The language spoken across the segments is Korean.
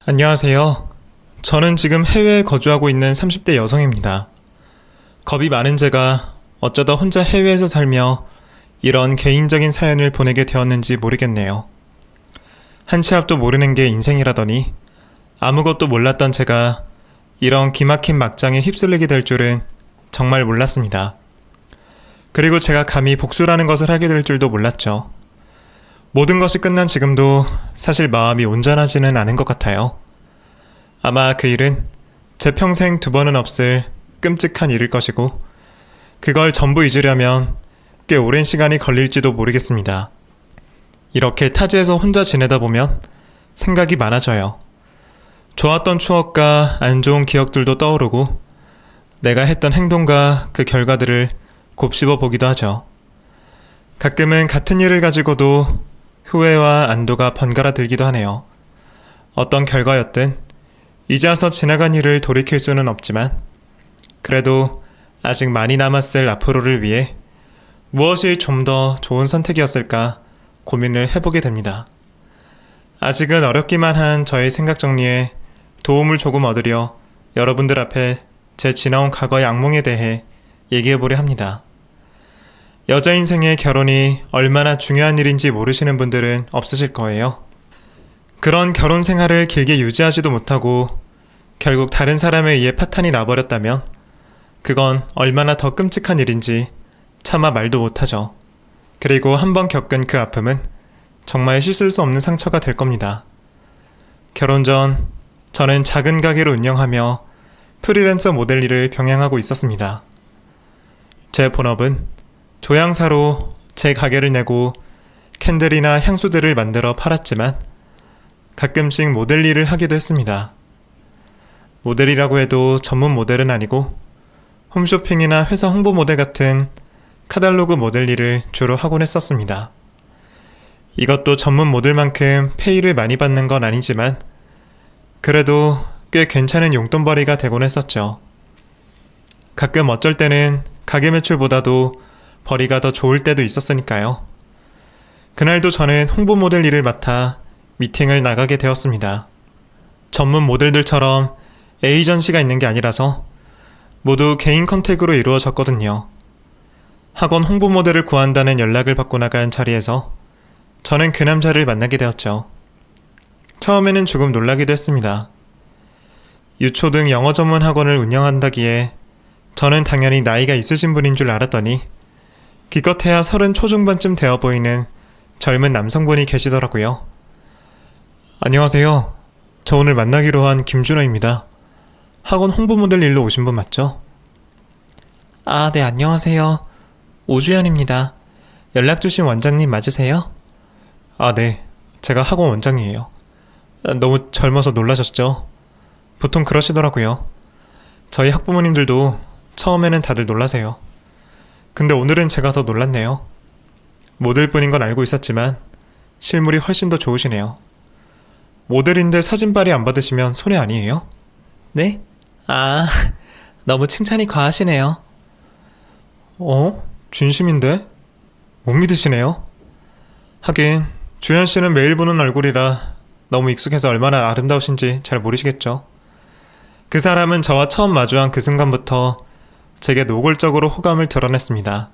안녕하세요. 저는 지금 해외에 거주하고 있는 30대 여성입니다. 겁이 많은 제가 어쩌다 혼자 해외에서 살며 이런 개인적인 사연을 보내게 되었는지 모르겠네요. 한 치 앞도 모르는 게 인생이라더니 아무것도 몰랐던 제가 이런 기막힌 막장에 휩쓸리게 될 줄은 정말 몰랐습니다. 그리고 제가 감히 복수라는 것을 하게 될 줄도 몰랐죠. 모든 것이 끝난 지금도 사실 마음이 온전하지는 않은 것 같아요. 아마 그 일은 제 평생 2번은 없을 끔찍한 일일 것이고 그걸 전부 잊으려면 꽤 오랜 시간이 걸릴지도 모르겠습니다. 이렇게 타지에서 혼자 지내다 보면 생각이 많아져요. 좋았던 추억과 안 좋은 기억들도 떠오르고 내가 했던 행동과 그 결과들을 곱씹어 보기도 하죠. 가끔은 같은 일을 가지고도 후회와 안도가 번갈아 들기도 하네요. 어떤 결과였든 이제 와서 지나간 일을 돌이킬 수는 없지만 그래도 아직 많이 남았을 앞으로를 위해 무엇이 좀 더 좋은 선택이었을까 고민을 해보게 됩니다. 아직은 어렵기만 한 저의 생각 정리에 도움을 조금 얻으려 여러분들 앞에 제 지나온 과거의 악몽에 대해 얘기해보려 합니다. 여자 인생에 결혼이 얼마나 중요한 일인지 모르시는 분들은 없으실 거예요. 그런 결혼 생활을 길게 유지하지도 못하고 결국 다른 사람에 의해 파탄이 나버렸다면 그건 얼마나 더 끔찍한 일인지 차마 말도 못하죠. 그리고 한번 겪은 그 아픔은 정말 씻을 수 없는 상처가 될 겁니다. 결혼 전 저는 작은 가게를 운영하며 프리랜서 모델 일을 병행하고 있었습니다. 제 본업은 조향사로 제 가게를 내고 캔들이나 향수들을 만들어 팔았지만 가끔씩 모델 일을 하기도 했습니다. 모델이라고 해도 전문 모델은 아니고 홈쇼핑이나 회사 홍보 모델 같은 카탈로그 모델 일을 주로 하곤 했었습니다. 이것도 전문 모델만큼 페이를 많이 받는 건 아니지만 그래도 꽤 괜찮은 용돈벌이가 되곤 했었죠. 가끔 어쩔 때는 가게 매출보다도 벌이가 더 좋을 때도 있었으니까요. 그날도 저는 홍보 모델 일을 맡아 미팅을 나가게 되었습니다. 전문 모델들처럼 에이전시가 있는 게 아니라서 모두 개인 컨택으로 이루어졌거든요. 학원 홍보 모델을 구한다는 연락을 받고 나간 자리에서 저는 그 남자를 만나게 되었죠. 처음에는 조금 놀라기도 했습니다. 유초등 영어 전문 학원을 운영한다기에 저는 당연히 나이가 있으신 분인 줄 알았더니 기껏해야 30 초중반쯤 되어 보이는 젊은 남성분이 계시더라고요. 안녕하세요. 저 오늘 만나기로 한 김준호입니다. 학원 홍보 모델 일로 오신 분 맞죠? 아, 네, 안녕하세요. 오주연입니다. 연락 주신 원장님 맞으세요? 아, 네. 제가 학원 원장이에요. 너무 젊어서 놀라셨죠? 보통 그러시더라고요. 저희 학부모님들도 처음에는 다들 놀라세요. 근데 오늘은 제가 더 놀랐네요. 모델분인 건 알고 있었지만 실물이 훨씬 더 좋으시네요. 모델인데 사진빨이 안 받으시면 손해 아니에요? 네? 아, 너무 칭찬이 과하시네요. 진심인데? 못 믿으시네요? 하긴 주현 씨는 매일 보는 얼굴이라 너무 익숙해서 얼마나 아름다우신지 잘 모르시겠죠. 그 사람은 저와 처음 마주한 그 순간부터 제게 노골적으로 호감을 드러냈습니다.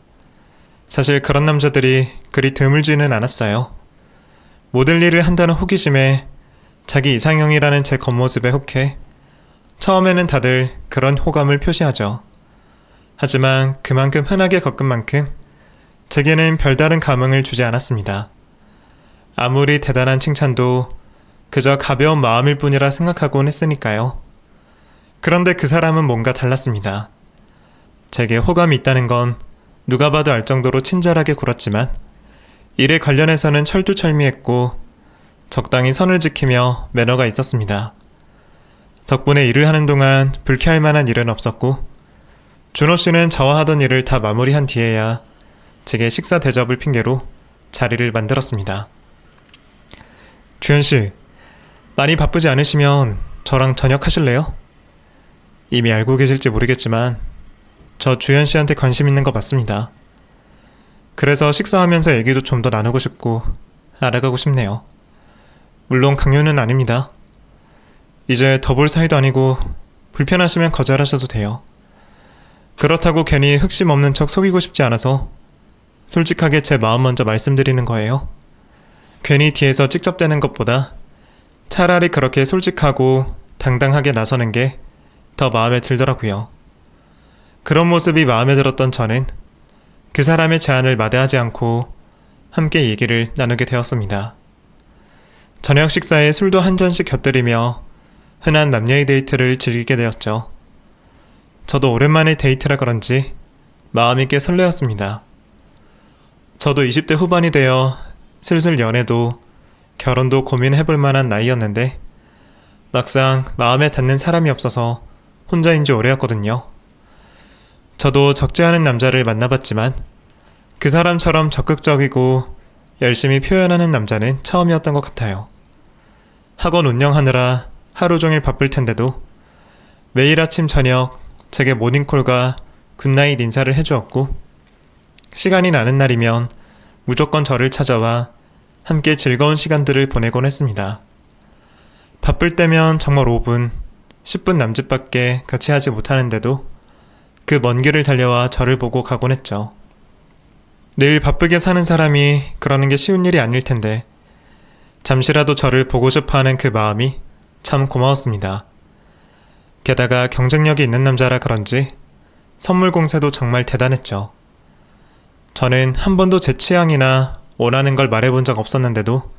사실 그런 남자들이 그리 드물지는 않았어요. 모델 일을 한다는 호기심에 자기 이상형이라는 제 겉모습에 혹해 처음에는 다들 그런 호감을 표시하죠. 하지만 그만큼 흔하게 겪은 만큼 제게는 별다른 감흥을 주지 않았습니다. 아무리 대단한 칭찬도 그저 가벼운 마음일 뿐이라 생각하곤 했으니까요. 그런데 그 사람은 뭔가 달랐습니다. 제게 호감이 있다는 건 누가 봐도 알 정도로 친절하게 굴었지만 일에 관련해서는 철두철미했고 적당히 선을 지키며 매너가 있었습니다. 덕분에 일을 하는 동안 불쾌할 만한 일은 없었고 준호 씨는 저와 하던 일을 다 마무리한 뒤에야 제게 식사 대접을 핑계로 자리를 만들었습니다. 주현 씨, 많이 바쁘지 않으시면 저랑 저녁 하실래요? 이미 알고 계실지 모르겠지만 저 주현 씨한테 관심 있는 거 맞습니다. 그래서 식사하면서 얘기도 좀 더 나누고 싶고 알아가고 싶네요. 물론 강요는 아닙니다. 이제 더 볼 사이도 아니고 불편하시면 거절하셔도 돼요. 그렇다고 괜히 흑심 없는 척 속이고 싶지 않아서 솔직하게 제 마음 먼저 말씀드리는 거예요. 괜히 뒤에서 찍접대는 것보다 차라리 그렇게 솔직하고 당당하게 나서는 게 더 마음에 들더라고요. 그런 모습이 마음에 들었던 저는 그 사람의 제안을 마다하지 않고 함께 얘기를 나누게 되었습니다. 저녁 식사에 술도 한 잔씩 곁들이며 흔한 남녀의 데이트를 즐기게 되었죠. 저도 오랜만에 데이트라 그런지 마음이 꽤 설레었습니다. 저도 20대 후반이 되어 슬슬 연애도 결혼도 고민해볼 만한 나이였는데 막상 마음에 닿는 사람이 없어서 혼자인 지 오래였거든요. 저도 적지 않은 남자를 만나봤지만 그 사람처럼 적극적이고 열심히 표현하는 남자는 처음이었던 것 같아요. 학원 운영하느라 하루 종일 바쁠 텐데도 매일 아침 저녁 제게 모닝콜과 굿나잇 인사를 해주었고 시간이 나는 날이면 무조건 저를 찾아와 함께 즐거운 시간들을 보내곤 했습니다. 바쁠 때면 정말 5분, 10분 남짓밖에 같이 하지 못하는데도 그 먼 길을 달려와 저를 보고 가곤 했죠. 늘 바쁘게 사는 사람이 그러는 게 쉬운 일이 아닐 텐데 잠시라도 저를 보고 싶어하는 그 마음이 참 고마웠습니다. 게다가 경쟁력이 있는 남자라 그런지 선물 공세도 정말 대단했죠. 저는 한 번도 제 취향이나 원하는 걸 말해본 적 없었는데도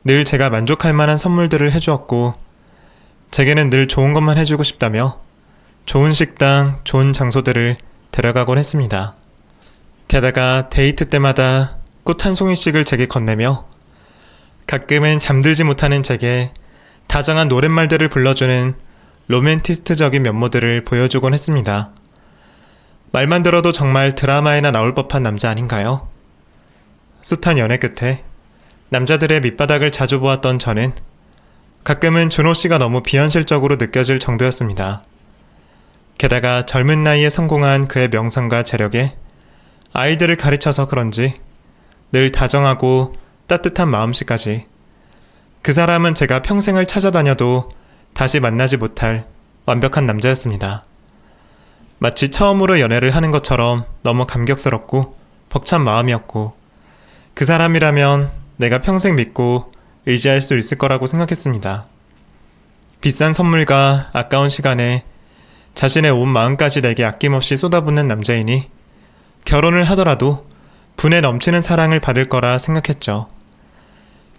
늘 제가 만족할 만한 선물들을 해주었고 제게는 늘 좋은 것만 해주고 싶다며 좋은 식당, 좋은 장소들을 데려가곤 했습니다. 게다가 데이트 때마다 꽃 한 송이씩을 제게 건네며 가끔은 잠들지 못하는 제게 다정한 노랫말들을 불러주는 로맨티스트적인 면모들을 보여주곤 했습니다. 말만 들어도 정말 드라마에나 나올 법한 남자 아닌가요? 숱한 연애 끝에 남자들의 밑바닥을 자주 보았던 저는 가끔은 준호 씨가 너무 비현실적으로 느껴질 정도였습니다. 게다가 젊은 나이에 성공한 그의 명성과 재력에 아이들을 가르쳐서 그런지 늘 다정하고 따뜻한 마음씨까지 그 사람은 제가 평생을 찾아다녀도 다시 만나지 못할 완벽한 남자였습니다. 마치 처음으로 연애를 하는 것처럼 너무 감격스럽고 벅찬 마음이었고 그 사람이라면 내가 평생 믿고 의지할 수 있을 거라고 생각했습니다. 비싼 선물과 아까운 시간에 자신의 온 마음까지 내게 아낌없이 쏟아붓는 남자이니 결혼을 하더라도 분에 넘치는 사랑을 받을 거라 생각했죠.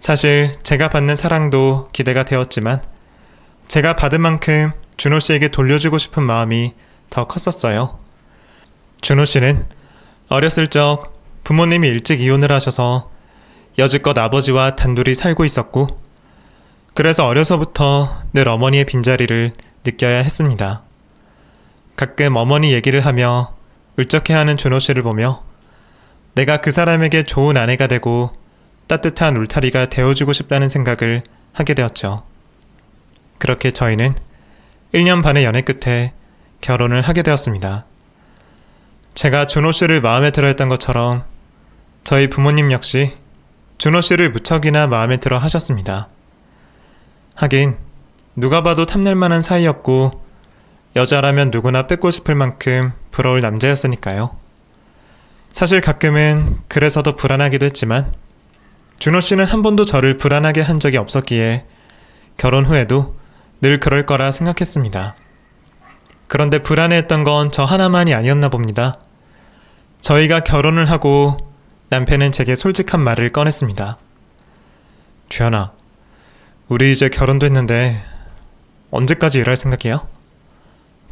사실 제가 받는 사랑도 기대가 되었지만 제가 받은 만큼 준호 씨에게 돌려주고 싶은 마음이 더 컸었어요. 준호 씨는 어렸을 적 부모님이 일찍 이혼을 하셔서 여지껏 아버지와 단둘이 살고 있었고 그래서 어려서부터 늘 어머니의 빈자리를 느껴야 했습니다. 가끔 어머니 얘기를 하며 울적해하는 준호 씨를 보며 내가 그 사람에게 좋은 아내가 되고 따뜻한 울타리가 되어주고 싶다는 생각을 하게 되었죠. 그렇게 저희는 1년 반의 연애 끝에 결혼을 하게 되었습니다. 제가 준호 씨를 마음에 들어 했던 것처럼 저희 부모님 역시 준호 씨를 무척이나 마음에 들어 하셨습니다. 하긴 누가 봐도 탐낼 만한 사이였고 여자라면 누구나 뺏고 싶을 만큼 부러울 남자였으니까요. 사실 가끔은 그래서 더 불안하기도 했지만 준호 씨는 한 번도 저를 불안하게 한 적이 없었기에 결혼 후에도 늘 그럴 거라 생각했습니다. 그런데 불안해했던 건 저 하나만이 아니었나 봅니다. 저희가 결혼을 하고 남편은 제게 솔직한 말을 꺼냈습니다. 주연아, 우리 이제 결혼도 했는데 언제까지 일할 생각이야?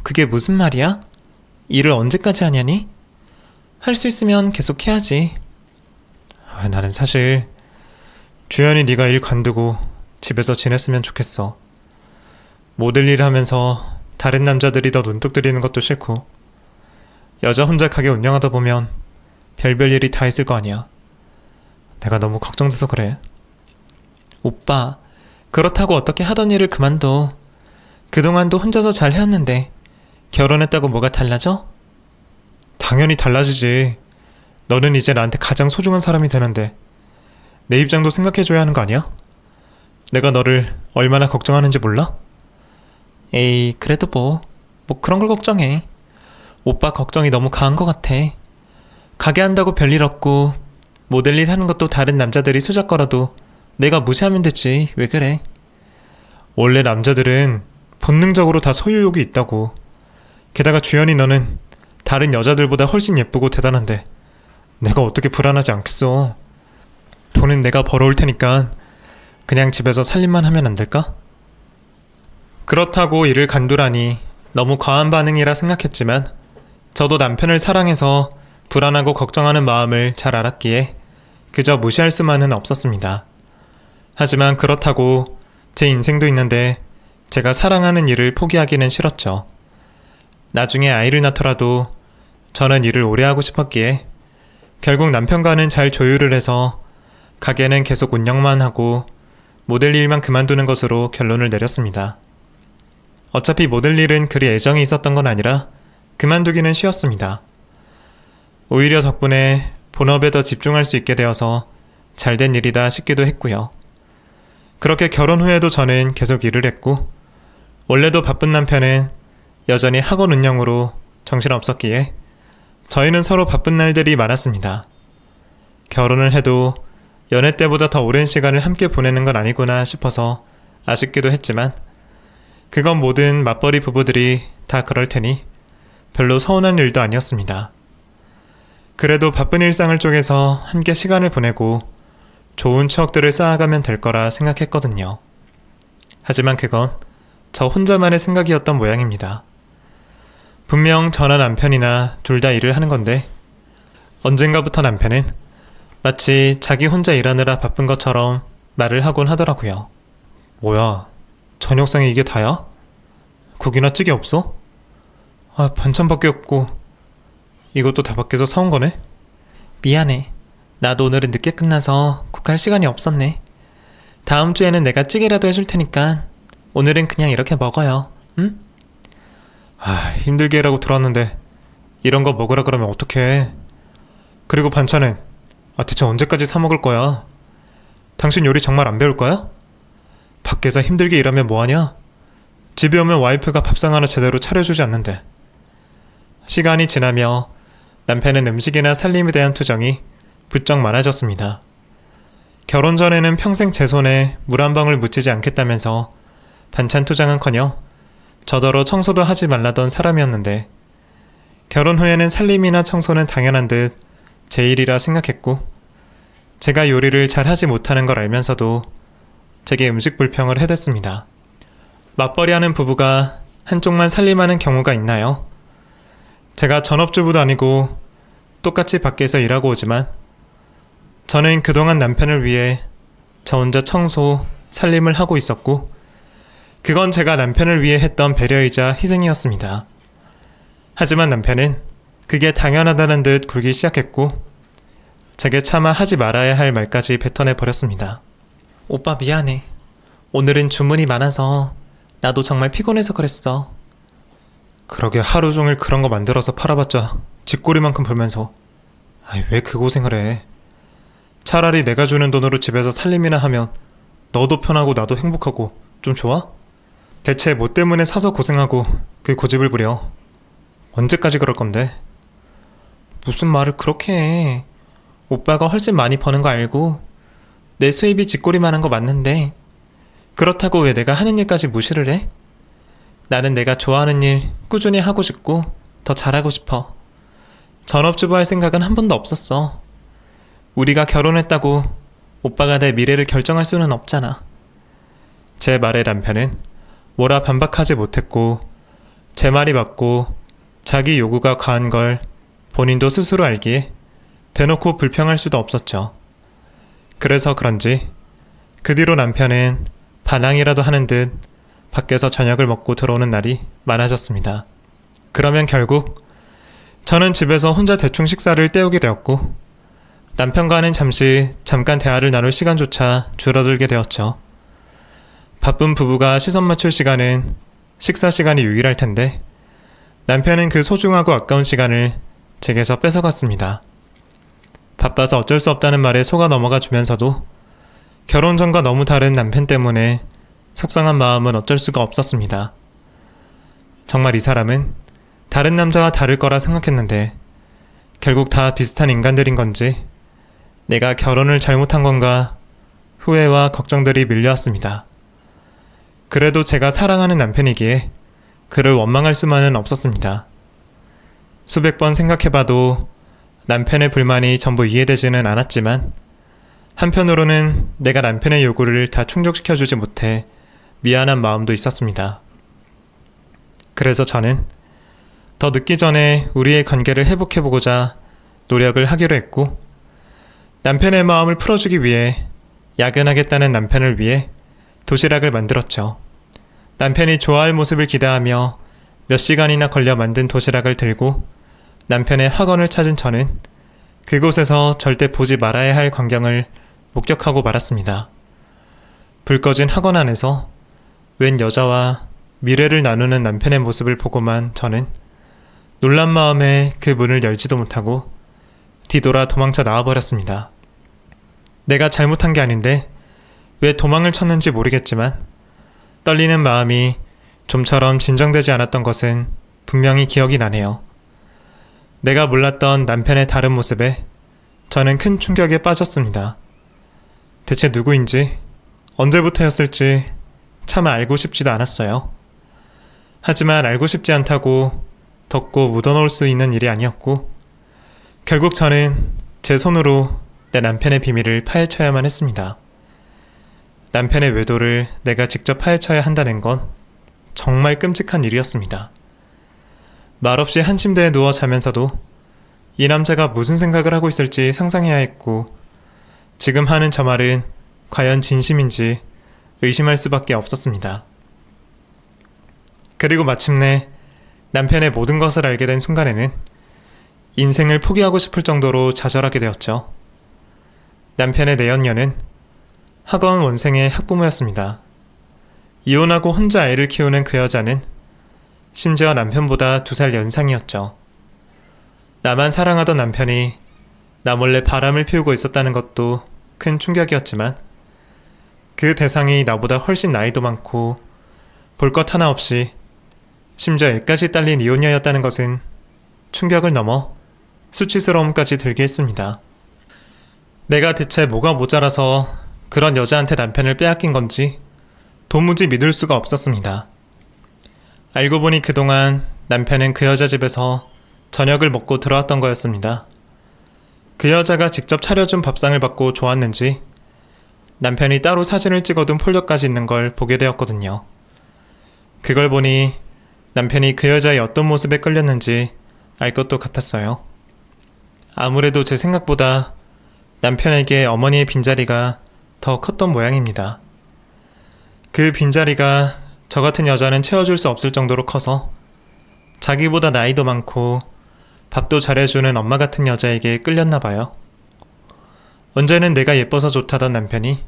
그게 무슨 말이야? 일을 언제까지 하냐니? 할 수 있으면 계속 해야지. 나는 사실 주연이 네가 일 관두고 집에서 지냈으면 좋겠어. 모델 일을 하면서 다른 남자들이 더 눈독 들이는 것도 싫고 여자 혼자 가게 운영하다 보면 별별 일이 다 있을 거 아니야. 내가 너무 걱정돼서 그래. 오빠, 그렇다고 어떻게 하던 일을 그만둬. 그동안도 혼자서 잘 해왔는데 결혼했다고 뭐가 달라져? 당연히 달라지지. 너는 이제 나한테 가장 소중한 사람이 되는데 내 입장도 생각해줘야 하는 거 아니야? 내가 너를 얼마나 걱정하는지 몰라? 에이, 그래도 뭐 그런 걸 걱정해. 오빠 걱정이 너무 강한 것 같아. 가게 한다고 별일 없고 모델 일 하는 것도 다른 남자들이 수작거려도 내가 무시하면 되지. 왜 그래? 원래 남자들은 본능적으로 다 소유욕이 있다고. 게다가 주연이 너는 다른 여자들보다 훨씬 예쁘고 대단한데 내가 어떻게 불안하지 않겠어. 돈은 내가 벌어올 테니까 그냥 집에서 살림만 하면 안 될까? 그렇다고 이를 간두라니 너무 과한 반응이라 생각했지만 저도 남편을 사랑해서 불안하고 걱정하는 마음을 잘 알았기에 그저 무시할 수만은 없었습니다. 하지만 그렇다고 제 인생도 있는데 제가 사랑하는 일을 포기하기는 싫었죠. 나중에 아이를 낳더라도 저는 일을 오래 하고 싶었기에 결국 남편과는 잘 조율을 해서 가게는 계속 운영만 하고 모델 일만 그만두는 것으로 결론을 내렸습니다. 어차피 모델 일은 그리 애정이 있었던 건 아니라 그만두기는 쉬웠습니다. 오히려 덕분에 본업에 더 집중할 수 있게 되어서 잘된 일이다 싶기도 했고요. 그렇게 결혼 후에도 저는 계속 일을 했고 원래도 바쁜 남편은 여전히 학원 운영으로 정신없었기에 저희는 서로 바쁜 날들이 많았습니다. 결혼을 해도 연애 때보다 더 오랜 시간을 함께 보내는 건 아니구나 싶어서 아쉽기도 했지만 그건 모든 맞벌이 부부들이 다 그럴 테니 별로 서운한 일도 아니었습니다. 그래도 바쁜 일상을 쪼개서 함께 시간을 보내고 좋은 추억들을 쌓아가면 될 거라 생각했거든요. 하지만 그건 저 혼자만의 생각이었던 모양입니다. 분명 저나 남편이나 둘 다 일을 하는 건데 언젠가부터 남편은 마치 자기 혼자 일하느라 바쁜 것처럼 말을 하곤 하더라고요. 뭐야, 저녁상에 이게 다야? 국이나 찌개 없어? 아, 반찬밖에 없고 이것도 다 밖에서 사온 거네? 미안해. 나도 오늘은 늦게 끝나서 국 할 시간이 없었네. 다음 주에는 내가 찌개라도 해줄 테니까 오늘은 그냥 이렇게 먹어요. 응? 아, 힘들게 일하고 들어왔는데 이런 거 먹으라 그러면 어떡해. 그리고 반찬은 대체 언제까지 사 먹을 거야? 당신 요리 정말 안 배울 거야? 밖에서 힘들게 일하면 뭐하냐? 집에 오면 와이프가 밥상 하나 제대로 차려주지 않는데. 시간이 지나며 남편은 음식이나 살림에 대한 투정이 부쩍 많아졌습니다. 결혼 전에는 평생 제 손에 물 한 방울 묻히지 않겠다면서 반찬 투정은커녕 저더러 청소도 하지 말라던 사람이었는데 결혼 후에는 살림이나 청소는 당연한 듯 제 일이라 생각했고 제가 요리를 잘 하지 못하는 걸 알면서도 제게 음식 불평을 해댔습니다. 맞벌이하는 부부가 한쪽만 살림하는 경우가 있나요? 제가 전업주부도 아니고 똑같이 밖에서 일하고 오지만 저는 그동안 남편을 위해 저 혼자 청소, 살림을 하고 있었고 그건 제가 남편을 위해 했던 배려이자 희생이었습니다. 하지만 남편은 그게 당연하다는 듯 굴기 시작했고 제게 차마 하지 말아야 할 말까지 뱉어내버렸습니다. 오빠 미안해. 오늘은 주문이 많아서 나도 정말 피곤해서 그랬어. 그러게 하루 종일 그런 거 만들어서 팔아봤자 쥐꼬리만큼 벌면서 왜 그 고생을 해. 차라리 내가 주는 돈으로 집에서 살림이나 하면 너도 편하고 나도 행복하고 좀 좋아? 대체 뭐 때문에 사서 고생하고 그 고집을 부려. 언제까지 그럴 건데? 무슨 말을 그렇게 해. 오빠가 훨씬 많이 버는 거 알고 내 수입이 쥐꼬리만한 거 맞는데 그렇다고 왜 내가 하는 일까지 무시를 해? 나는 내가 좋아하는 일 꾸준히 하고 싶고 더 잘하고 싶어. 전업주부 할 생각은 한 번도 없었어. 우리가 결혼했다고 오빠가 내 미래를 결정할 수는 없잖아. 제 말에 남편은 뭐라 반박하지 못했고 제 말이 맞고 자기 요구가 과한 걸 본인도 스스로 알기에 대놓고 불평할 수도 없었죠. 그래서 그런지 그 뒤로 남편은 반항이라도 하는 듯 밖에서 저녁을 먹고 들어오는 날이 많아졌습니다. 그러면 결국 저는 집에서 혼자 대충 식사를 때우게 되었고 남편과는 잠깐 대화를 나눌 시간조차 줄어들게 되었죠. 바쁜 부부가 시선 맞출 시간은 식사 시간이 유일할 텐데 남편은 그 소중하고 아까운 시간을 제게서 뺏어갔습니다. 바빠서 어쩔 수 없다는 말에 속아 넘어가 주면서도 결혼 전과 너무 다른 남편 때문에 속상한 마음은 어쩔 수가 없었습니다. 정말 이 사람은 다른 남자와 다를 거라 생각했는데 결국 다 비슷한 인간들인 건지 내가 결혼을 잘못한 건가 후회와 걱정들이 밀려왔습니다. 그래도 제가 사랑하는 남편이기에 그를 원망할 수만은 없었습니다. 수백 번 생각해봐도 남편의 불만이 전부 이해되지는 않았지만 한편으로는 내가 남편의 요구를 다 충족시켜주지 못해 미안한 마음도 있었습니다. 그래서 저는 더 늦기 전에 우리의 관계를 회복해보고자 노력을 하기로 했고 남편의 마음을 풀어주기 위해 야근하겠다는 남편을 위해 도시락을 만들었죠. 남편이 좋아할 모습을 기대하며 몇 시간이나 걸려 만든 도시락을 들고 남편의 학원을 찾은 저는 그곳에서 절대 보지 말아야 할 광경을 목격하고 말았습니다. 불 꺼진 학원 안에서 웬 여자와 미래를 나누는 남편의 모습을 보고만 저는 놀란 마음에 그 문을 열지도 못하고 뒤돌아 도망쳐 나와버렸습니다. 내가 잘못한 게 아닌데 왜 도망을 쳤는지 모르겠지만 떨리는 마음이 좀처럼 진정되지 않았던 것은 분명히 기억이 나네요. 내가 몰랐던 남편의 다른 모습에 저는 큰 충격에 빠졌습니다. 대체 누구인지 언제부터였을지 차마 알고 싶지도 않았어요. 하지만 알고 싶지 않다고 덮고 묻어놓을 수 있는 일이 아니었고 결국 저는 제 손으로 내 남편의 비밀을 파헤쳐야만 했습니다. 남편의 외도를 내가 직접 파헤쳐야 한다는 건 정말 끔찍한 일이었습니다. 말없이 한 침대에 누워 자면서도 이 남자가 무슨 생각을 하고 있을지 상상해야 했고 지금 하는 저 말은 과연 진심인지 의심할 수밖에 없었습니다. 그리고 마침내 남편의 모든 것을 알게 된 순간에는 인생을 포기하고 싶을 정도로 좌절하게 되었죠. 남편의 내연녀는 학원 원생의 학부모였습니다. 이혼하고 혼자 아이를 키우는 그 여자는 심지어 남편보다 2살 연상이었죠. 나만 사랑하던 남편이 나 몰래 바람을 피우고 있었다는 것도 큰 충격이었지만 그 대상이 나보다 훨씬 나이도 많고 볼 것 하나 없이 심지어 애까지 딸린 이혼녀였다는 것은 충격을 넘어 수치스러움까지 들게 했습니다. 내가 대체 뭐가 모자라서 그런 여자한테 남편을 빼앗긴 건지 도무지 믿을 수가 없었습니다. 알고 보니 그동안 남편은 그 여자 집에서 저녁을 먹고 들어왔던 거였습니다. 그 여자가 직접 차려준 밥상을 받고 좋았는지 남편이 따로 사진을 찍어둔 폴더까지 있는 걸 보게 되었거든요. 그걸 보니 남편이 그 여자의 어떤 모습에 끌렸는지 알 것도 같았어요. 아무래도 제 생각보다 남편에게 어머니의 빈자리가 더 컸던 모양입니다. 그 빈자리가 저 같은 여자는 채워줄 수 없을 정도로 커서 자기보다 나이도 많고 밥도 잘해주는 엄마 같은 여자에게 끌렸나 봐요. 언제는 내가 예뻐서 좋다던 남편이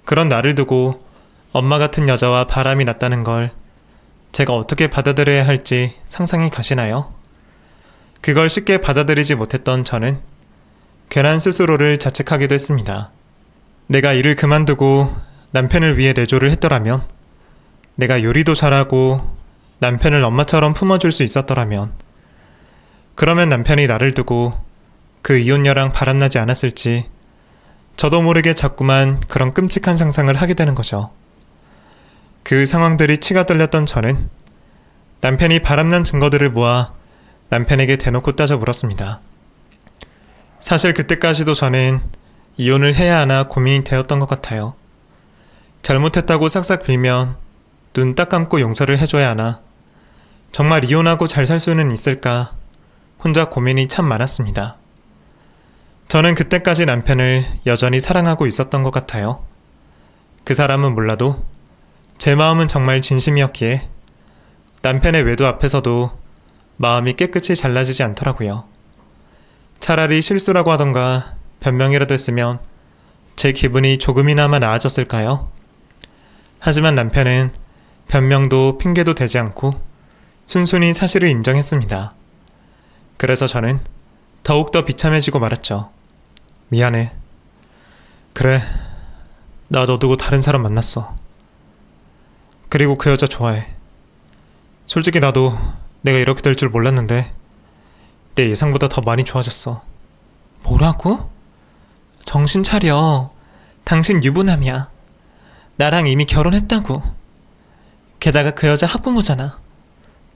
그런 나를 두고 엄마 같은 여자와 바람이 났다는 걸 제가 어떻게 받아들여야 할지 상상이 가시나요? 그걸 쉽게 받아들이지 못했던 저는 괜한 스스로를 자책하기도 했습니다. 내가 일을 그만두고 남편을 위해 내조를 했더라면, 내가 요리도 잘하고 남편을 엄마처럼 품어줄 수 있었더라면, 그러면 남편이 나를 두고 그 이혼녀랑 바람나지 않았을지 저도 모르게 자꾸만 그런 끔찍한 상상을 하게 되는 거죠. 그 상황들이 치가 떨렸던 저는 남편이 바람난 증거들을 모아 남편에게 대놓고 따져 물었습니다. 사실 그때까지도 저는 이혼을 해야 하나 고민이 되었던 것 같아요. 잘못했다고 싹싹 빌면 눈 딱 감고 용서를 해줘야 하나, 정말 이혼하고 잘 살 수는 있을까 혼자 고민이 참 많았습니다. 저는 그때까지 남편을 여전히 사랑하고 있었던 것 같아요. 그 사람은 몰라도 제 마음은 정말 진심이었기에 남편의 외도 앞에서도 마음이 깨끗이 잘라지지 않더라고요. 차라리 실수라고 하던가 변명이라도 했으면 제 기분이 조금이나마 나아졌을까요? 하지만 남편은 변명도 핑계도 되지 않고 순순히 사실을 인정했습니다. 그래서 저는 더욱더 비참해지고 말았죠. 미안해. 그래, 나 너 두고 다른 사람 만났어. 그리고 그 여자 좋아해. 솔직히 나도 내가 이렇게 될 줄 몰랐는데 내 예상보다 더 많이 좋아졌어. 뭐라고? 정신 차려. 당신 유부남이야. 나랑 이미 결혼했다고. 게다가 그 여자 학부모잖아.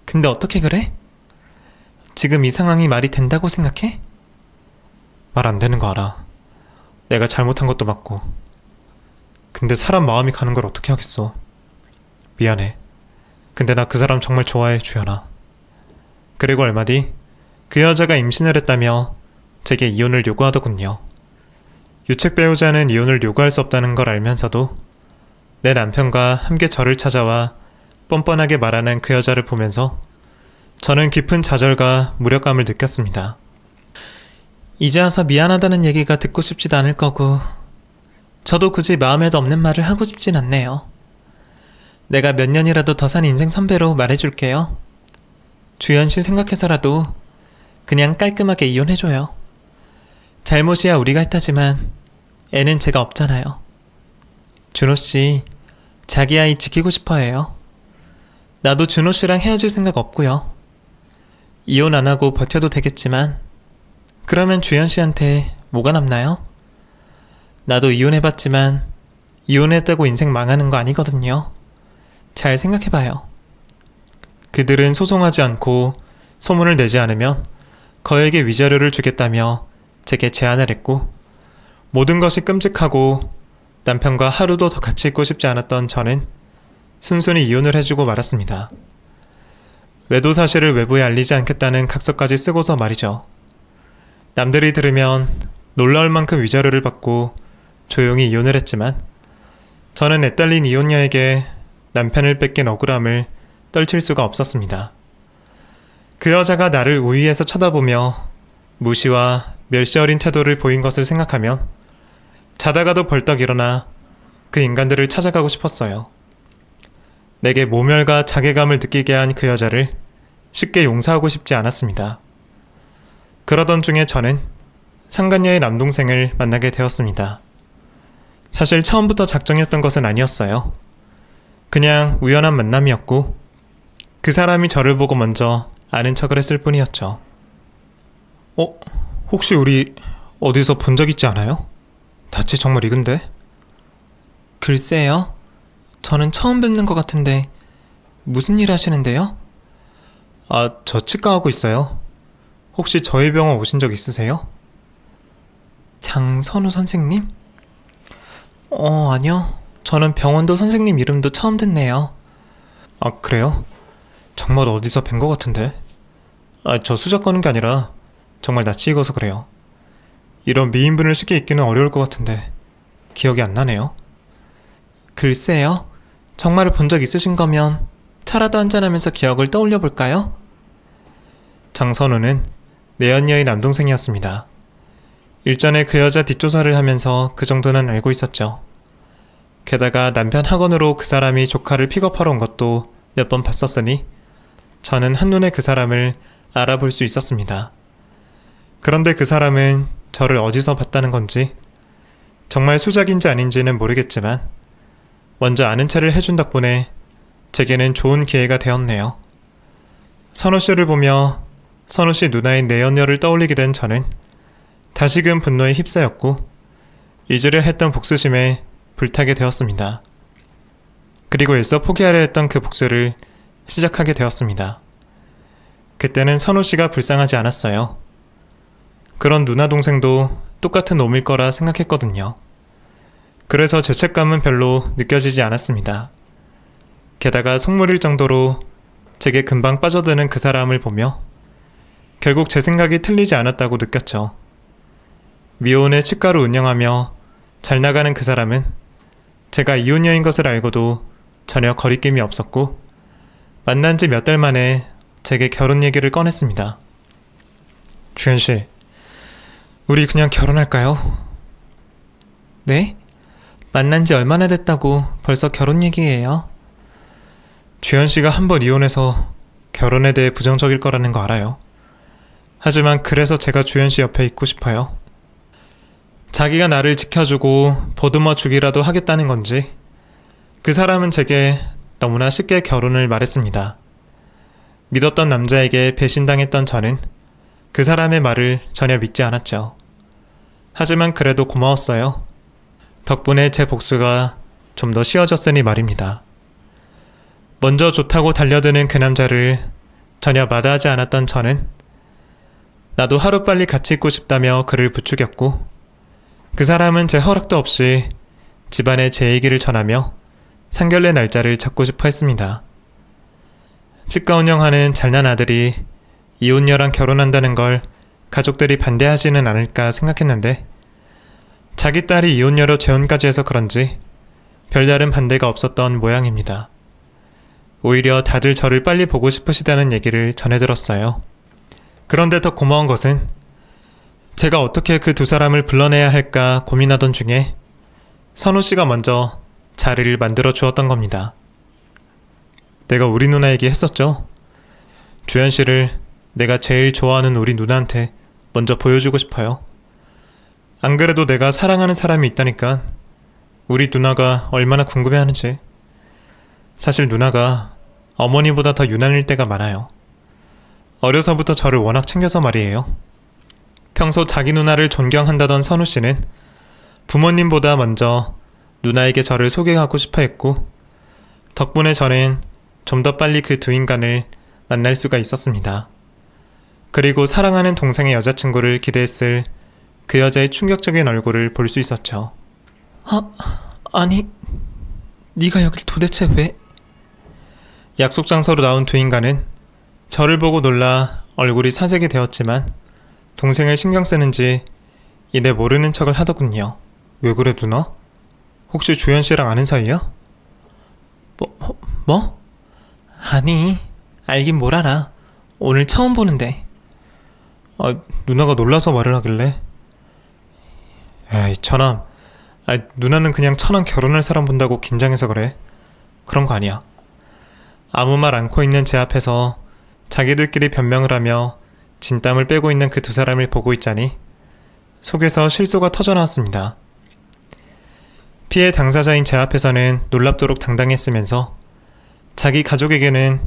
근데 어떻게 그래? 지금 이 상황이 말이 된다고 생각해? 말 안 되는 거 알아. 내가 잘못한 것도 맞고. 근데 사람 마음이 가는 걸 어떻게 하겠어. 미안해. 근데 나 그 사람 정말 좋아해, 주연아. 그리고 얼마 뒤 그 여자가 임신을 했다며 제게 이혼을 요구하더군요. 유책 배우자는 이혼을 요구할 수 없다는 걸 알면서도 내 남편과 함께 저를 찾아와 뻔뻔하게 말하는 그 여자를 보면서 저는 깊은 좌절과 무력감을 느꼈습니다. 이제 와서 미안하다는 얘기가 듣고 싶지도 않을 거고, 저도 굳이 마음에도 없는 말을 하고 싶진 않네요. 내가 몇 년이라도 더 산 인생 선배로 말해줄게요. 주연 씨 생각해서라도 그냥 깔끔하게 이혼해줘요. 잘못이야 우리가 했다지만 애는 제가 없잖아요. 준호 씨, 자기 아이 지키고 싶어 해요. 나도 준호 씨랑 헤어질 생각 없고요. 이혼 안 하고 버텨도 되겠지만, 그러면 주연 씨한테 뭐가 남나요? 나도 이혼해봤지만 이혼했다고 인생 망하는 거 아니거든요. 잘 생각해봐요. 그들은 소송하지 않고 소문을 내지 않으면 거액의 위자료를 주겠다며 제게 제안을 했고, 모든 것이 끔찍하고 남편과 하루도 더 같이 있고 싶지 않았던 저는 순순히 이혼을 해주고 말았습니다. 외도 사실을 외부에 알리지 않겠다는 각서까지 쓰고서 말이죠. 남들이 들으면 놀라울 만큼 위자료를 받고 조용히 이혼을 했지만, 저는 애딸린 이혼녀에게 남편을 뺏긴 억울함을 떨칠 수가 없었습니다. 그 여자가 나를 우위에서 쳐다보며 무시와 멸시 어린 태도를 보인 것을 생각하면 자다가도 벌떡 일어나 그 인간들을 찾아가고 싶었어요. 내게 모멸과 자괴감을 느끼게 한 그 여자를 쉽게 용서하고 싶지 않았습니다. 그러던 중에 저는 상간녀의 남동생을 만나게 되었습니다. 사실 처음부터 작정이었던 것은 아니었어요. 그냥 우연한 만남이었고, 그 사람이 저를 보고 먼저 아는 척을 했을 뿐이었죠. 혹시 우리 어디서 본 적 있지 않아요? 낯이 정말 익은데? 글쎄요. 저는 처음 뵙는 것 같은데 무슨 일 하시는데요? 저 치과하고 있어요. 혹시 저희 병원 오신 적 있으세요? 장선우 선생님? 아니요. 저는 병원도 선생님 이름도 처음 듣네요. 그래요? 정말 어디서 뵌 것 같은데? 저 수작 거는 게 아니라 정말 낯이 익어서 그래요. 이런 미인분을 쉽게 잊기는 어려울 것 같은데 기억이 안 나네요. 글쎄요. 정말 본 적 있으신 거면 차라도 한잔하면서 기억을 떠올려 볼까요? 장선우는 내연녀의 남동생이었습니다. 일전에 그 여자 뒷조사를 하면서 그 정도는 알고 있었죠. 게다가 남편 학원으로 그 사람이 조카를 픽업하러 온 것도 몇 번 봤었으니 저는 한눈에 그 사람을 알아볼 수 있었습니다. 그런데 그 사람은 저를 어디서 봤다는 건지, 정말 수작인지 아닌지는 모르겠지만 먼저 아는 체를 해준 덕분에 제게는 좋은 기회가 되었네요. 선우 씨를 보며 선우 씨 누나인 내연녀를 떠올리게 된 저는 다시금 분노에 휩싸였고 잊으려 했던 복수심에 불타게 되었습니다. 그리고 애써 포기하려 했던 그 복수를 시작하게 되었습니다. 그때는 선우 씨가 불쌍하지 않았어요. 그런 누나 동생도 똑같은 놈일 거라 생각했거든요. 그래서 죄책감은 별로 느껴지지 않았습니다. 게다가 속물일 정도로 제게 금방 빠져드는 그 사람을 보며 결국 제 생각이 틀리지 않았다고 느꼈죠. 미혼의 치과를 운영하며 잘 나가는 그 사람은 제가 이혼녀인 것을 알고도 전혀 거리낌이 없었고, 만난 지 몇 달 만에 제게 결혼 얘기를 꺼냈습니다. 주연씨, 우리 그냥 결혼할까요? 네? 만난 지 얼마나 됐다고 벌써 결혼 얘기예요? 주연씨가 한 번 이혼해서 결혼에 대해 부정적일 거라는 거 알아요. 하지만 그래서 제가 주연씨 옆에 있고 싶어요. 자기가 나를 지켜주고 보듬어 주기라도 하겠다는 건지 그 사람은 제게 너무나 쉽게 결혼을 말했습니다. 믿었던 남자에게 배신당했던 저는 그 사람의 말을 전혀 믿지 않았죠. 하지만 그래도 고마웠어요. 덕분에 제 복수가 좀 더 쉬워졌으니 말입니다. 먼저 좋다고 달려드는 그 남자를 전혀 마다하지 않았던 저는 나도 하루빨리 같이 있고 싶다며 그를 부추겼고, 그 사람은 제 허락도 없이 집안에 제 얘기를 전하며 상견례 날짜를 잡고 싶어 했습니다. 치과 운영하는 잘난 아들이 이혼녀랑 결혼한다는 걸 가족들이 반대하지는 않을까 생각했는데, 자기 딸이 이혼녀로 재혼까지 해서 그런지 별다른 반대가 없었던 모양입니다. 오히려 다들 저를 빨리 보고 싶으시다는 얘기를 전해들었어요. 그런데 더 고마운 것은 제가 어떻게 그 두 사람을 불러내야 할까 고민하던 중에 선우 씨가 먼저 자리를 만들어 주었던 겁니다. 내가 우리 누나에게 했었죠. 주현 씨를 내가 제일 좋아하는 우리 누나한테 먼저 보여주고 싶어요. 안 그래도 내가 사랑하는 사람이 있다니까 우리 누나가 얼마나 궁금해하는지. 사실 누나가 어머니보다 더 유난일 때가 많아요. 어려서부터 저를 워낙 챙겨서 말이에요. 평소 자기 누나를 존경한다던 선우 씨는 부모님보다 먼저 누나에게 저를 소개하고 싶어 했고, 덕분에 저는 좀 더 빨리 그 두 인간을 만날 수가 있었습니다. 그리고 사랑하는 동생의 여자친구를 기대했을 그 여자의 충격적인 얼굴을 볼 수 있었죠. 아니, 네가 여길 도대체 왜? 약속 장소로 나온 두 인간은 저를 보고 놀라 얼굴이 사색이 되었지만 동생을 신경 쓰는지 이내 모르는 척을 하더군요. 왜 그래 누나? 혹시 주현 씨랑 아는 사이야? 뭐? 아니, 알긴 뭘 알아. 오늘 처음 보는데. 누나가 놀라서 말을 하길래. 에이, 처남. 누나는 그냥 처남 결혼할 사람 본다고 긴장해서 그래. 그런 거 아니야. 아무 말 않고 있는 제 앞에서 자기들끼리 변명을 하며 진땀을 빼고 있는 그 두 사람을 보고 있자니 속에서 실소가 터져나왔습니다. 피해 당사자인 제 앞에서는 놀랍도록 당당했으면서 자기 가족에게는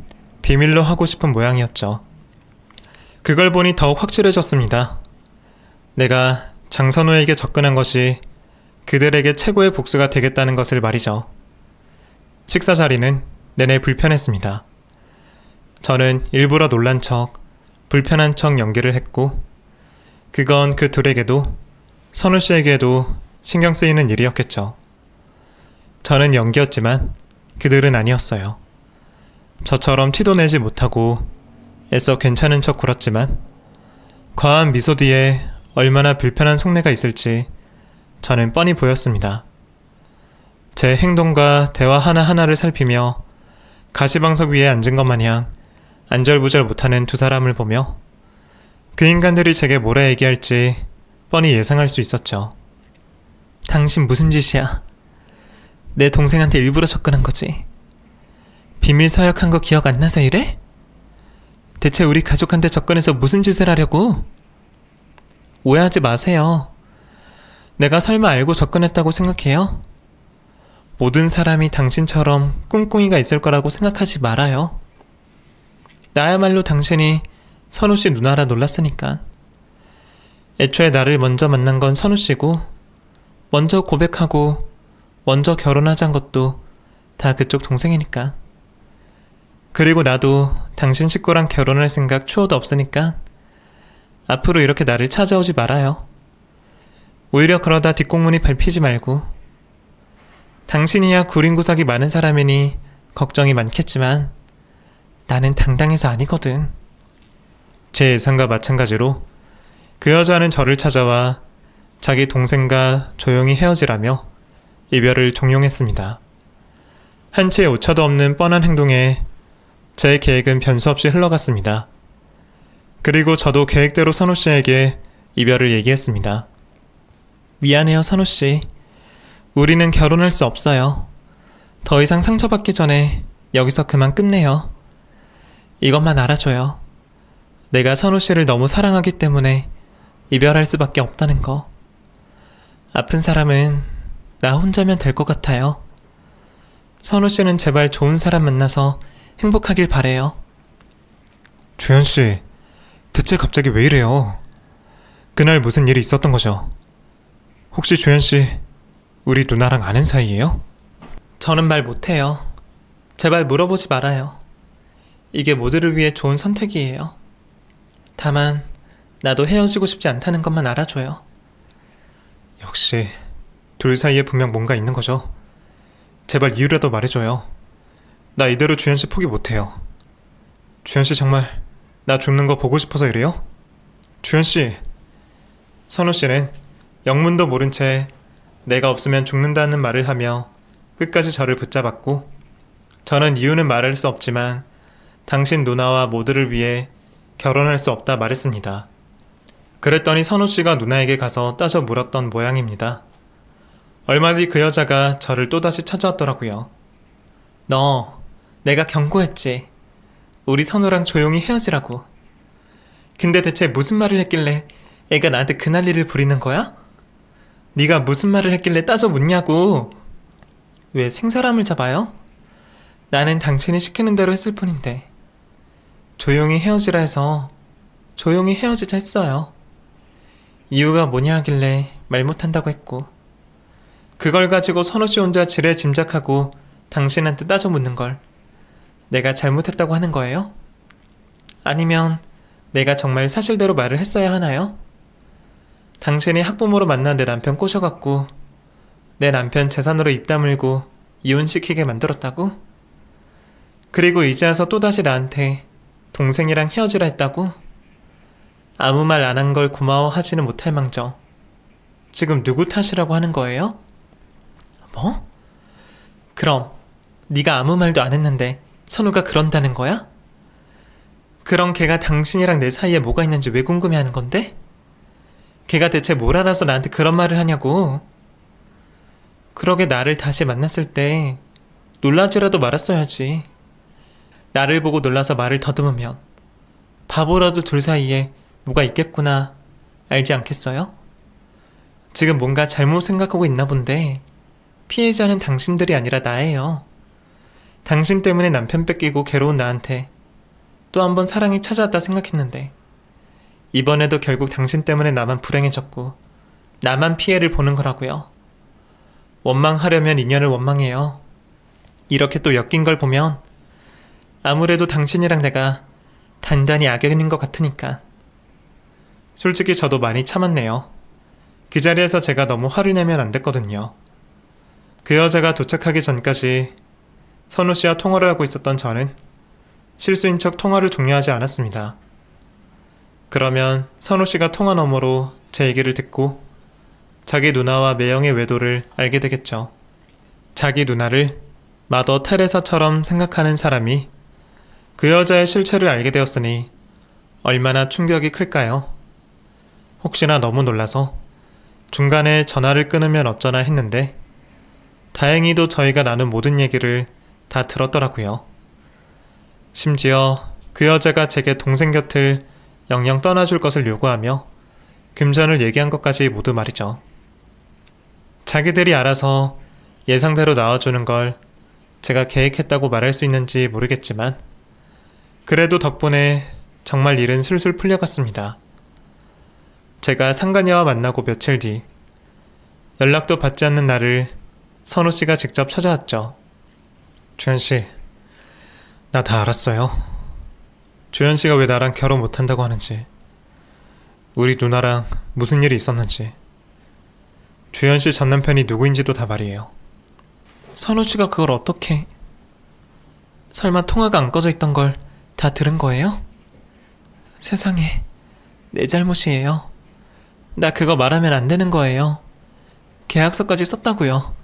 비밀로 하고 싶은 모양이었죠. 그걸 보니 더욱 확실해졌습니다. 내가 장선호에게 접근한 것이 그들에게 최고의 복수가 되겠다는 것을 말이죠. 식사 자리는 내내 불편했습니다. 저는 일부러 놀란 척, 불편한 척 연기를 했고, 그건 그 둘에게도 선우 씨에게도 신경 쓰이는 일이었겠죠. 저는 연기였지만 그들은 아니었어요. 저처럼 티도 내지 못하고 애써 괜찮은 척 굴었지만 과한 미소 뒤에 얼마나 불편한 속내가 있을지 저는 뻔히 보였습니다. 제 행동과 대화 하나하나를 살피며 가시방석 위에 앉은 것 마냥 안절부절 못하는 두 사람을 보며 그 인간들이 제게 뭐라 얘기할지 뻔히 예상할 수 있었죠. 당신 무슨 짓이야? 내 동생한테 일부러 접근한 거지. 비밀 서약한 거 기억 안 나서 이래? 대체 우리 가족한테 접근해서 무슨 짓을 하려고? 오해하지 마세요. 내가 설마 알고 접근했다고 생각해요? 모든 사람이 당신처럼 꿍꿍이가 있을 거라고 생각하지 말아요. 나야말로 당신이 선우 씨 누나라 놀랐으니까. 애초에 나를 먼저 만난 건 선우 씨고, 먼저 고백하고 먼저 결혼하자는 것도 다 그쪽 동생이니까. 그리고 나도 당신 식구랑 결혼할 생각 추호도 없으니까 앞으로 이렇게 나를 찾아오지 말아요. 오히려 그러다 뒷공문이 밟히지 말고. 당신이야 구린구석이 많은 사람이니 걱정이 많겠지만 나는 당당해서 아니거든. 제 예상과 마찬가지로 그 여자는 저를 찾아와 자기 동생과 조용히 헤어지라며 이별을 종용했습니다. 한치의 오차도 없는 뻔한 행동에 제 계획은 변수 없이 흘러갔습니다. 그리고 저도 계획대로 선우 씨에게 이별을 얘기했습니다. 미안해요, 선우 씨. 우리는 결혼할 수 없어요. 더 이상 상처받기 전에 여기서 그만 끝내요. 이것만 알아줘요. 내가 선우 씨를 너무 사랑하기 때문에 이별할 수밖에 없다는 거. 아픈 사람은 나 혼자면 될 것 같아요. 선우 씨는 제발 좋은 사람 만나서 행복하길 바래요. 주현 씨, 대체 갑자기 왜 이래요? 그날 무슨 일이 있었던 거죠? 혹시 주현 씨, 우리 누나랑 아는 사이예요? 저는 말 못해요. 제발 물어보지 말아요. 이게 모두를 위해 좋은 선택이에요. 다만 나도 헤어지고 싶지 않다는 것만 알아줘요. 역시 둘 사이에 분명 뭔가 있는 거죠. 제발 이유라도 말해줘요. 나 이대로 주현 씨 포기 못해요. 주현 씨 정말 나 죽는 거 보고 싶어서 이래요? 주현 씨. 선우 씨는 영문도 모른 채 내가 없으면 죽는다는 말을 하며 끝까지 저를 붙잡았고, 저는 이유는 말할 수 없지만 당신 누나와 모두를 위해 결혼할 수 없다 말했습니다. 그랬더니 선우 씨가 누나에게 가서 따져 물었던 모양입니다. 얼마 뒤 그 여자가 저를 또다시 찾아왔더라고요. 너, 내가 경고했지. 우리 선우랑 조용히 헤어지라고. 근데 대체 무슨 말을 했길래 애가 나한테 그 난리를 부리는 거야? 네가 무슨 말을 했길래 따져 묻냐고. 왜 생사람을 잡아요? 나는 당신이 시키는 대로 했을 뿐인데. 조용히 헤어지라 해서 조용히 헤어지자 했어요. 이유가 뭐냐 하길래 말 못한다고 했고, 그걸 가지고 선우 씨 혼자 지레 짐작하고 당신한테 따져 묻는 걸 내가 잘못했다고 하는 거예요? 아니면 내가 정말 사실대로 말을 했어야 하나요? 당신이 학부모로 만난 내 남편 꼬셔갖고 내 남편 재산으로 입 다물고 이혼시키게 만들었다고? 그리고 이제 와서 또다시 나한테 동생이랑 헤어지라 했다고? 아무 말 안 한 걸 고마워하지는 못할 망정 지금 누구 탓이라고 하는 거예요? 뭐? 그럼 네가 아무 말도 안 했는데 선우가 그런다는 거야? 그럼 걔가 당신이랑 내 사이에 뭐가 있는지 왜 궁금해하는 건데? 걔가 대체 뭘 알아서 나한테 그런 말을 하냐고. 그러게 나를 다시 만났을 때 놀라지라도 말았어야지. 나를 보고 놀라서 말을 더듬으면 바보라도 둘 사이에 뭐가 있겠구나 알지 않겠어요? 지금 뭔가 잘못 생각하고 있나 본데 피해자는 당신들이 아니라 나예요. 당신 때문에 남편 뺏기고 괴로운 나한테 또 한 번 사랑이 찾아왔다 생각했는데 이번에도 결국 당신 때문에 나만 불행해졌고 나만 피해를 보는 거라고요. 원망하려면 인연을 원망해요. 이렇게 또 엮인 걸 보면 아무래도 당신이랑 내가 단단히 악연인 것 같으니까. 솔직히 저도 많이 참았네요. 그 자리에서 제가 너무 화를 내면 안 됐거든요. 그 여자가 도착하기 전까지 선우 씨와 통화를 하고 있었던 저는 실수인 척 통화를 종료하지 않았습니다. 그러면 선우 씨가 통화 너머로 제 얘기를 듣고 자기 누나와 매형의 외도를 알게 되겠죠. 자기 누나를 마더 테레사처럼 생각하는 사람이 그 여자의 실체를 알게 되었으니 얼마나 충격이 클까요? 혹시나 너무 놀라서 중간에 전화를 끊으면 어쩌나 했는데 다행히도 저희가 나눈 모든 얘기를 다 들었더라고요. 심지어 그 여자가 제게 동생 곁을 영영 떠나줄 것을 요구하며 금전을 얘기한 것까지 모두 말이죠. 자기들이 알아서 예상대로 나와주는 걸 제가 계획했다고 말할 수 있는지 모르겠지만 그래도 덕분에 정말 일은 술술 풀려갔습니다. 제가 상간녀와 만나고 며칠 뒤 연락도 받지 않는 나를 선우 씨가 직접 찾아왔죠. 주현 씨, 나 다 알았어요. 주현 씨가 왜 나랑 결혼 못한다고 하는지, 우리 누나랑 무슨 일이 있었는지, 주현 씨 전 남편이 누구인지도 다 말이에요. 선우 씨가 그걸 어떻게... 설마 통화가 안 꺼져 있던 걸 다 들은 거예요? 세상에, 내 잘못이에요. 나 그거 말하면 안 되는 거예요. 계약서까지 썼다고요.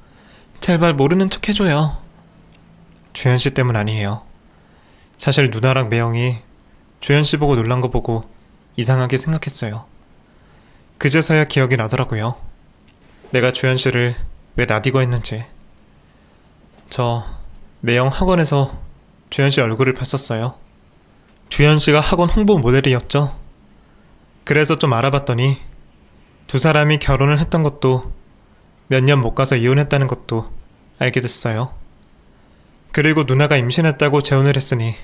제발 모르는 척 해줘요. 주현 씨 때문 아니에요. 사실 누나랑 매형이 주현 씨 보고 놀란 거 보고 이상하게 생각했어요. 그제서야 기억이 나더라고요. 내가 주현 씨를 왜 나디고 했는지. 저 매형 학원에서 주현 씨 얼굴을 봤었어요. 주현 씨가 학원 홍보 모델이었죠. 그래서 좀 알아봤더니 두 사람이 결혼을 했던 것도 몇 년 못 가서 이혼했다는 것도 알게 됐어요. 그리고 누나가 임신했다고 재혼을 했으니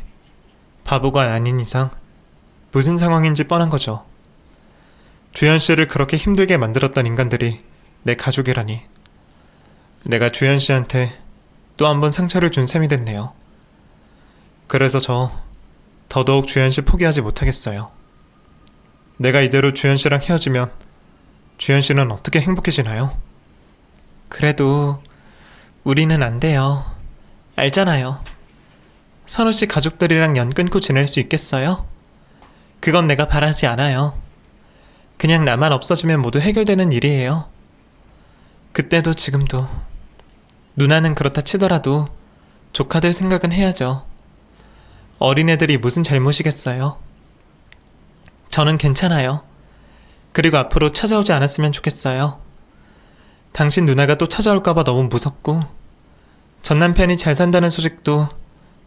바보가 아닌 이상 무슨 상황인지 뻔한 거죠. 주현 씨를 그렇게 힘들게 만들었던 인간들이 내 가족이라니. 내가 주현 씨한테 또 한 번 상처를 준 셈이 됐네요. 그래서 저 더더욱 주현 씨 포기하지 못하겠어요. 내가 이대로 주현 씨랑 헤어지면 주현 씨는 어떻게 행복해지나요? 그래도 우리는 안 돼요. 알잖아요. 선우 씨 가족들이랑 연 끊고 지낼 수 있겠어요? 그건 내가 바라지 않아요. 그냥 나만 없어지면 모두 해결되는 일이에요. 그때도 지금도. 누나는 그렇다 치더라도 조카들 생각은 해야죠. 어린애들이 무슨 잘못이겠어요. 저는 괜찮아요. 그리고 앞으로 찾아오지 않았으면 좋겠어요. 당신 누나가 또 찾아올까봐 너무 무섭고 전 남편이 잘 산다는 소식도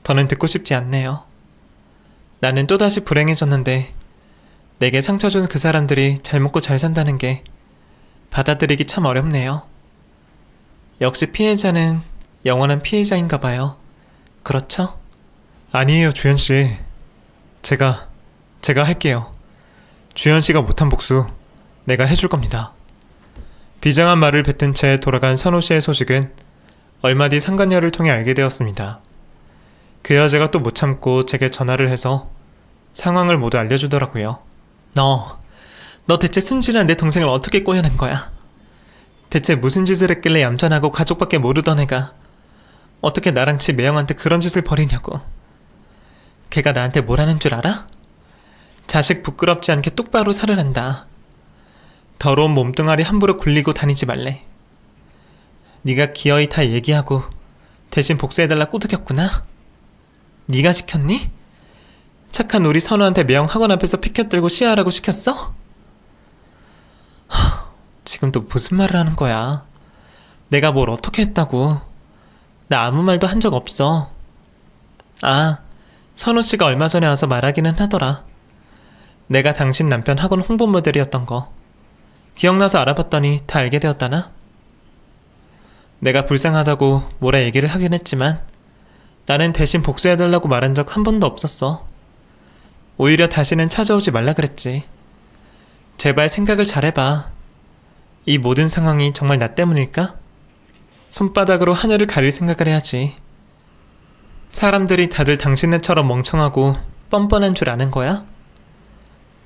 더는 듣고 싶지 않네요. 나는 또다시 불행해졌는데 내게 상처 준 그 사람들이 잘 먹고 잘 산다는 게 받아들이기 참 어렵네요. 역시 피해자는 영원한 피해자인가 봐요. 그렇죠? 아니에요, 주현 씨. 제가 할게요. 주현 씨가 못한 복수 내가 해줄 겁니다. 비장한 말을 뱉은 채 돌아간 선호 씨의 소식은 얼마 뒤 상간녀를 통해 알게 되었습니다. 그 여자가 또 못 참고 제게 전화를 해서 상황을 모두 알려주더라고요. 너 대체 순진한 내 동생을 어떻게 꼬여낸 거야? 대체 무슨 짓을 했길래 얌전하고 가족밖에 모르던 애가 어떻게 나랑 지 매형한테 그런 짓을 벌이냐고. 걔가 나한테 뭘 하는 줄 알아? 자식 부끄럽지 않게 똑바로 살을 한다. 더러운 몸뚱아리 함부로 굴리고 다니지 말래. 네가 기어이 다 얘기하고 대신 복수해달라 꼬드겼구나. 네가 시켰니? 착한 우리 선우한테 매형 학원 앞에서 피켓 들고 시위하라고 시켰어? 지금 또 무슨 말을 하는 거야? 내가 뭘 어떻게 했다고? 나 아무 말도 한 적 없어. 아, 선우 씨가 얼마 전에 와서 말하기는 하더라. 내가 당신 남편 학원 홍보 모델이었던 거. 기억나서 알아봤더니 다 알게 되었다나? 내가 불쌍하다고 뭐라 얘기를 하긴 했지만 나는 대신 복수해달라고 말한 적 한 번도 없었어. 오히려 다시는 찾아오지 말라 그랬지. 제발 생각을 잘해봐. 이 모든 상황이 정말 나 때문일까? 손바닥으로 하늘을 가릴 생각을 해야지. 사람들이 다들 당신네처럼 멍청하고 뻔뻔한 줄 아는 거야?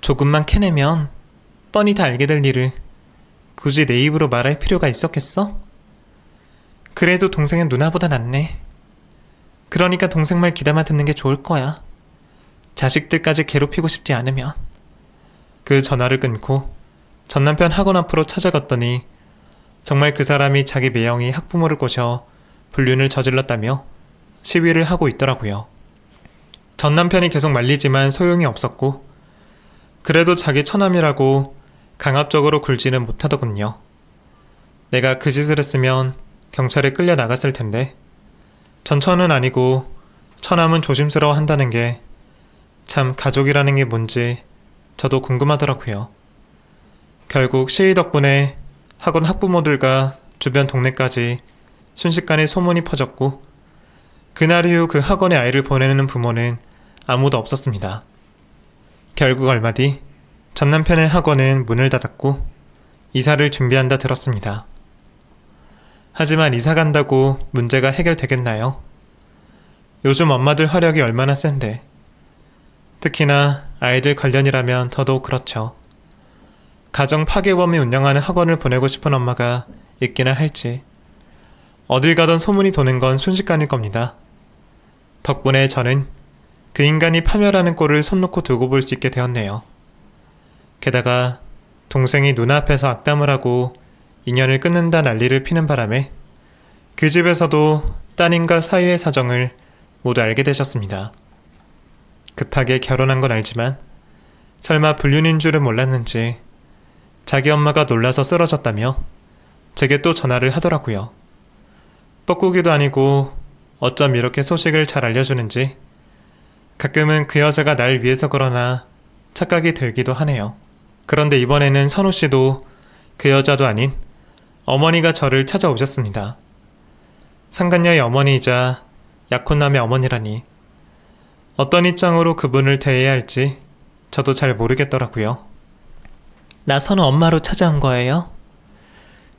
조금만 캐내면 뻔히 다 알게 될 일을 굳이 내 입으로 말할 필요가 있었겠어? 그래도 동생은 누나보다 낫네. 그러니까 동생 말 귀담아 듣는 게 좋을 거야. 자식들까지 괴롭히고 싶지 않으면. 그 전화를 끊고 전 남편 학원 앞으로 찾아갔더니 정말 그 사람이 자기 매형이 학부모를 꼬셔 불륜을 저질렀다며 시위를 하고 있더라고요. 전 남편이 계속 말리지만 소용이 없었고 그래도 자기 처남이라고 강압적으로 굴지는 못하더군요. 내가 그 짓을 했으면 경찰에 끌려 나갔을 텐데 전처는 아니고 처남은 조심스러워 한다는 게 참 가족이라는 게 뭔지 저도 궁금하더라고요. 결국 시위 덕분에 학원 학부모들과 주변 동네까지 순식간에 소문이 퍼졌고 그날 이후 그 학원에 아이를 보내는 부모는 아무도 없었습니다. 결국 얼마 뒤 전 남편의 학원은 문을 닫았고 이사를 준비한다 들었습니다. 하지만 이사 간다고 문제가 해결되겠나요? 요즘 엄마들 화력이 얼마나 센데. 특히나 아이들 관련이라면 더더욱 그렇죠. 가정 파괴범이 운영하는 학원을 보내고 싶은 엄마가 있기나 할지. 어딜 가던 소문이 도는 건 순식간일 겁니다. 덕분에 저는 그 인간이 파멸하는 꼴을 손 놓고 두고 볼 수 있게 되었네요. 게다가 동생이 눈앞에서 악담을 하고 인연을 끊는다 난리를 피는 바람에 그 집에서도 따님과 사위의 사정을 모두 알게 되셨습니다. 급하게 결혼한 건 알지만 설마 불륜인 줄은 몰랐는지 자기 엄마가 놀라서 쓰러졌다며 제게 또 전화를 하더라고요. 뻐꾸기도 아니고 어쩜 이렇게 소식을 잘 알려주는지 가끔은 그 여자가 날 위해서 그러나 착각이 들기도 하네요. 그런데 이번에는 선우 씨도 그 여자도 아닌 어머니가 저를 찾아오셨습니다. 상간녀의 어머니이자 약혼남의 어머니라니 어떤 입장으로 그분을 대해야 할지 저도 잘 모르겠더라고요. 나 선우 엄마로 찾아온 거예요?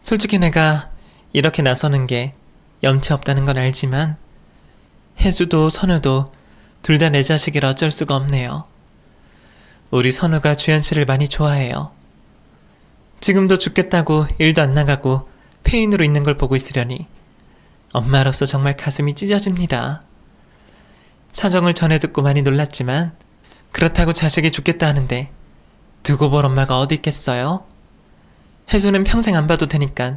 솔직히 내가 이렇게 나서는 게 염치 없다는 건 알지만 혜수도 선우도 둘 다 내 자식이라 어쩔 수가 없네요. 우리 선우가 주현 씨를 많이 좋아해요. 지금도 죽겠다고 일도 안 나가고 폐인으로 있는 걸 보고 있으려니 엄마로서 정말 가슴이 찢어집니다. 사정을 전해 듣고 많이 놀랐지만 그렇다고 자식이 죽겠다 하는데 두고 볼 엄마가 어디 있겠어요? 혜수는 평생 안 봐도 되니까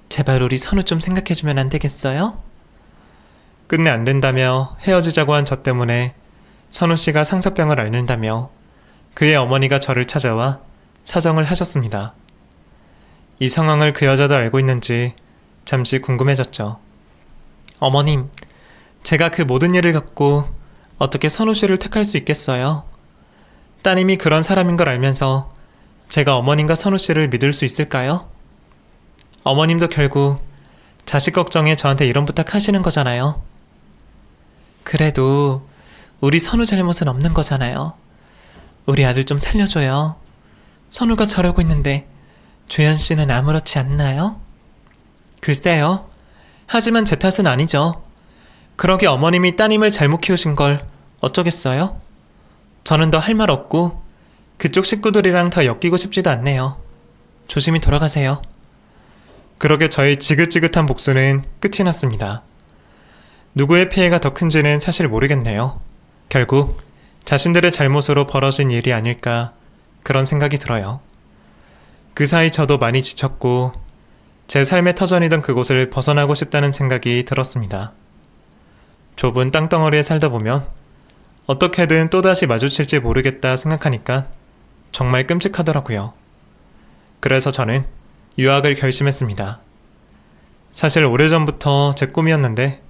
제발 우리 선우 좀 생각해주면 안 되겠어요? 끝내 안 된다며 헤어지자고 한 저 때문에 선우 씨가 상사병을 앓는다며 그의 어머니가 저를 찾아와 사정을 하셨습니다. 이 상황을 그 여자도 알고 있는지 잠시 궁금해졌죠. 어머님, 제가 그 모든 일을 겪고 어떻게 선우 씨를 택할 수 있겠어요? 따님이 그런 사람인 걸 알면서 제가 어머님과 선우 씨를 믿을 수 있을까요? 어머님도 결국 자식 걱정에 저한테 이런 부탁 하시는 거잖아요. 그래도 우리 선우 잘못은 없는 거잖아요. 우리 아들 좀 살려줘요. 선우가 저러고 있는데 주현 씨는 아무렇지 않나요? 글쎄요. 하지만 제 탓은 아니죠. 그러게 어머님이 따님을 잘못 키우신 걸 어쩌겠어요? 저는 더 할 말 없고 그쪽 식구들이랑 더 엮이고 싶지도 않네요. 조심히 돌아가세요. 그러게 저의 지긋지긋한 복수는 끝이 났습니다. 누구의 피해가 더 큰지는 사실 모르겠네요. 결국 자신들의 잘못으로 벌어진 일이 아닐까 그런 생각이 들어요. 그 사이 저도 많이 지쳤고 제 삶의 터전이던 그곳을 벗어나고 싶다는 생각이 들었습니다. 좁은 땅덩어리에 살다 보면 어떻게든 또다시 마주칠지 모르겠다 생각하니까 정말 끔찍하더라고요. 그래서 저는 유학을 결심했습니다. 사실 오래전부터 제 꿈이었는데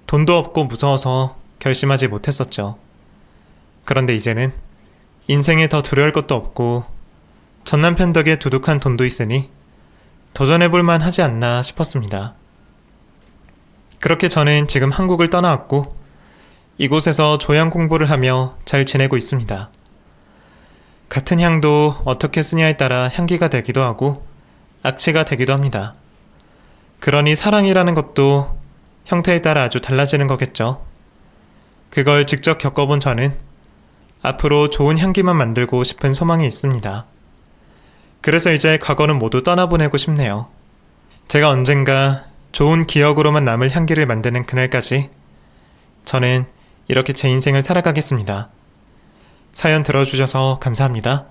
돈도 없고 무서워서 결심하지 못했었죠. 그런데 이제는 인생에 더 두려울 것도 없고 전 남편 덕에 두둑한 돈도 있으니 도전해볼 만 하지 않나 싶었습니다. 그렇게 저는 지금 한국을 떠나왔고 이곳에서 조향 공부를 하며 잘 지내고 있습니다. 같은 향도 어떻게 쓰냐에 따라 향기가 되기도 하고 악취가 되기도 합니다. 그러니 사랑이라는 것도 형태에 따라 아주 달라지는 거겠죠. 그걸 직접 겪어본 저는 앞으로 좋은 향기만 만들고 싶은 소망이 있습니다. 그래서 이제 과거는 모두 떠나보내고 싶네요. 제가 언젠가 좋은 기억으로만 남을 향기를 만드는 그날까지 저는 이렇게 제 인생을 살아가겠습니다. 사연 들어주셔서 감사합니다.